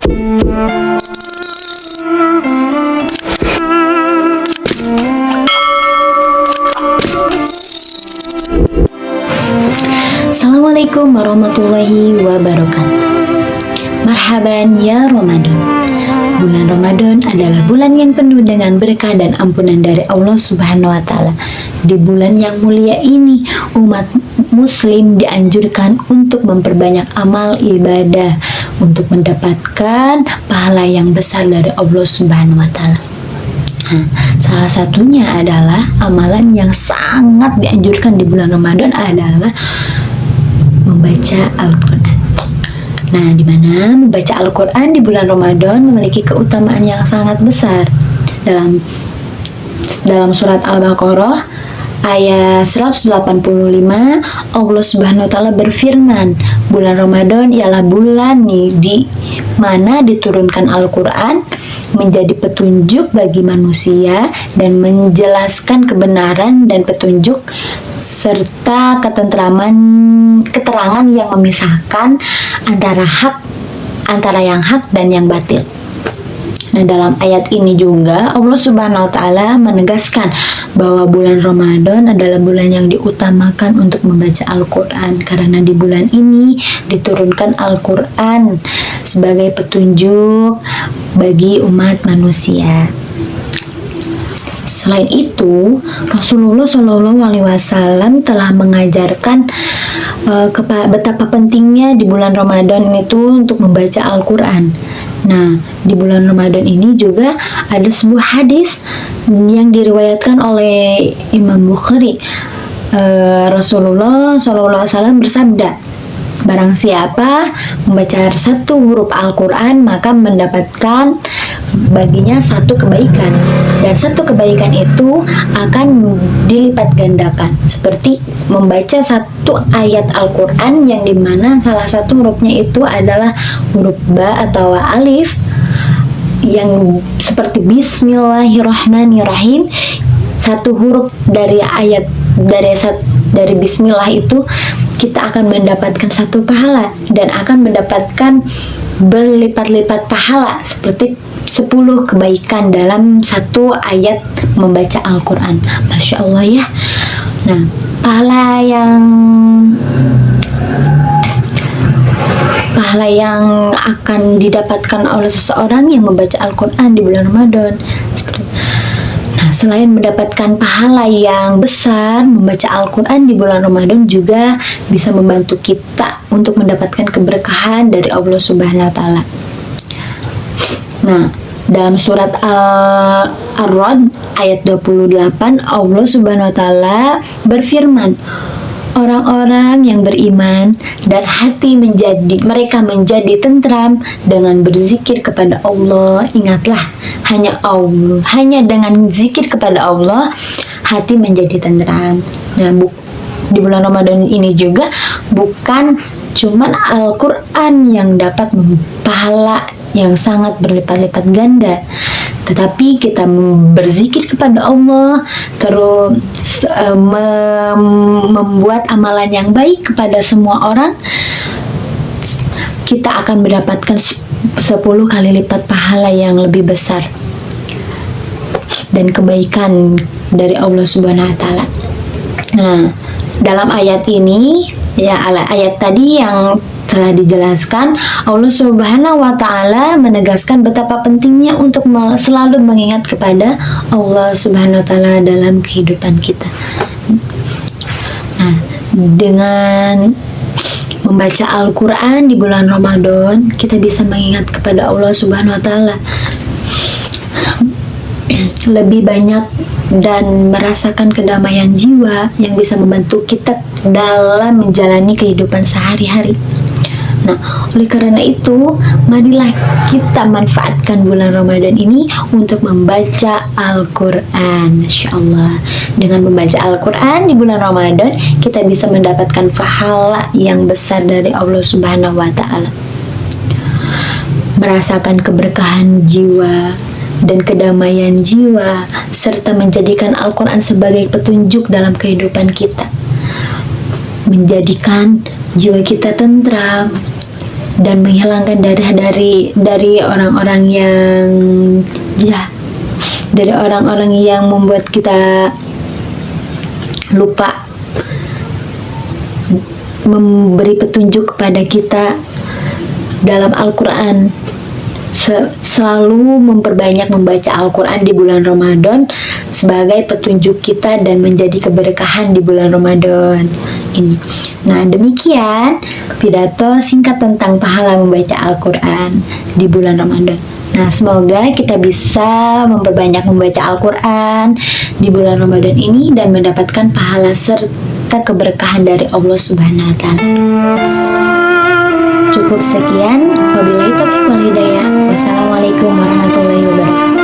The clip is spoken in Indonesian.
Assalamualaikum warahmatullahi wabarakatuh. Marhaban ya Ramadan. Bulan Ramadan adalah bulan yang penuh dengan berkah dan ampunan dari Allah Subhanahu wa taala. Di bulan yang mulia ini, umat muslim dianjurkan untuk memperbanyak amal ibadah untuk mendapatkan pahala yang besar dari Allah Subhanahu wa taala. Salah satunya adalah amalan yang sangat dianjurkan di bulan Ramadan adalah membaca Al-Quran. Nah, di mana membaca Al-Quran di bulan Ramadan memiliki keutamaan yang sangat besar. Dalam surat Al-Baqarah ayat 185, Allah Subhanahu wa taala berfirman, bulan Ramadan ialah bulan di mana diturunkan Al-Quran menjadi petunjuk bagi manusia dan menjelaskan kebenaran dan petunjuk serta keterangan yang memisahkan antara yang hak dan yang batil. Nah, dalam ayat ini juga Allah Subhanahu wa taala menegaskan bahwa bulan Ramadan adalah bulan yang diutamakan untuk membaca Al-Quran, karena di bulan ini diturunkan Al-Quran sebagai petunjuk bagi umat manusia. Selain itu, Rasulullah Shallallahu Alaihi Wasallam telah mengajarkan betapa pentingnya di bulan Ramadan itu untuk membaca Al-Quran. Nah, di bulan Ramadan ini juga ada sebuah hadis yang diriwayatkan oleh Imam Bukhari. Rasulullah SAW bersabda, barang siapa membaca satu huruf Al-Quran maka mendapatkan baginya satu kebaikan, dan satu kebaikan itu akan dilipat gandakan, seperti membaca satu ayat Al-Quran yang dimana salah satu hurufnya itu adalah huruf ba atau alif, yang seperti Bismillahirrahmanirrahim. Satu huruf dari ayat dari Bismillah itu kita akan mendapatkan satu pahala dan akan mendapatkan berlipat-lipat pahala seperti 10 kebaikan dalam satu ayat membaca Al-Quran. Masya Allah ya. Nah, pahala yang akan didapatkan oleh seseorang yang membaca Al-Quran di bulan Ramadan. Nah, selain mendapatkan pahala yang besar, membaca Al-Quran di bulan Ramadan juga bisa membantu kita untuk mendapatkan keberkahan dari Allah Subhanahu wa taala. Nah, dalam surat Ar-Ra'd ayat 28, Allah Subhanahu wa taala berfirman, orang-orang yang beriman dan hati mereka menjadi tentram dengan berzikir kepada Allah. Ingatlah, hanya dengan zikir kepada Allah hati menjadi tentram. Nah, di bulan Ramadan ini juga bukan cuman Al-Quran yang dapat pahala yang sangat berlipat-lipat ganda, tetapi kita berzikir kepada Allah, terus membuat amalan yang baik kepada semua orang, kita akan mendapatkan 10 kali lipat pahala yang lebih besar dan kebaikan dari Allah Subhanahu wa taala. Nah, dalam ayat ini ya, ayat tadi yang telah dijelaskan, Allah Subhanahu wa taala menegaskan betapa pentingnya untuk selalu mengingat kepada Allah Subhanahu wa taala dalam kehidupan kita. Nah, dengan membaca Al-Quran di bulan Ramadan, kita bisa mengingat kepada Allah Subhanahu wa taala lebih banyak dan merasakan kedamaian jiwa yang bisa membantu kita dalam menjalani kehidupan sehari-hari. Nah, oleh karena itu, marilah kita manfaatkan bulan Ramadan ini untuk membaca Al-Quran. Masya Allah, dengan membaca Al-Quran di bulan Ramadan, kita bisa mendapatkan pahala yang besar dari Allah Subhanahu wa ta'ala. Merasakan keberkahan jiwa dan kedamaian jiwa, serta menjadikan Al-Quran sebagai petunjuk dalam kehidupan kita, menjadikan jiwa kita tentram dan menghilangkan darah dari orang-orang yang jahat, dari orang-orang yang membuat kita lupa, memberi petunjuk kepada kita dalam Al-Quran. Selalu memperbanyak membaca Al-Quran di bulan Ramadan sebagai petunjuk kita dan menjadi keberkahan di bulan Ramadan ini. Nah, demikian pidato singkat tentang pahala membaca Al-Quran di bulan Ramadan. Nah, semoga kita bisa memperbanyak membaca Al-Quran di bulan Ramadan ini dan mendapatkan pahala serta keberkahan dari Allah Subhanahu wa Ta'ala. Cukup sekian. Wabillahi taufiq wal hidayah. Wassalamualaikum warahmatullahi wabarakatuh.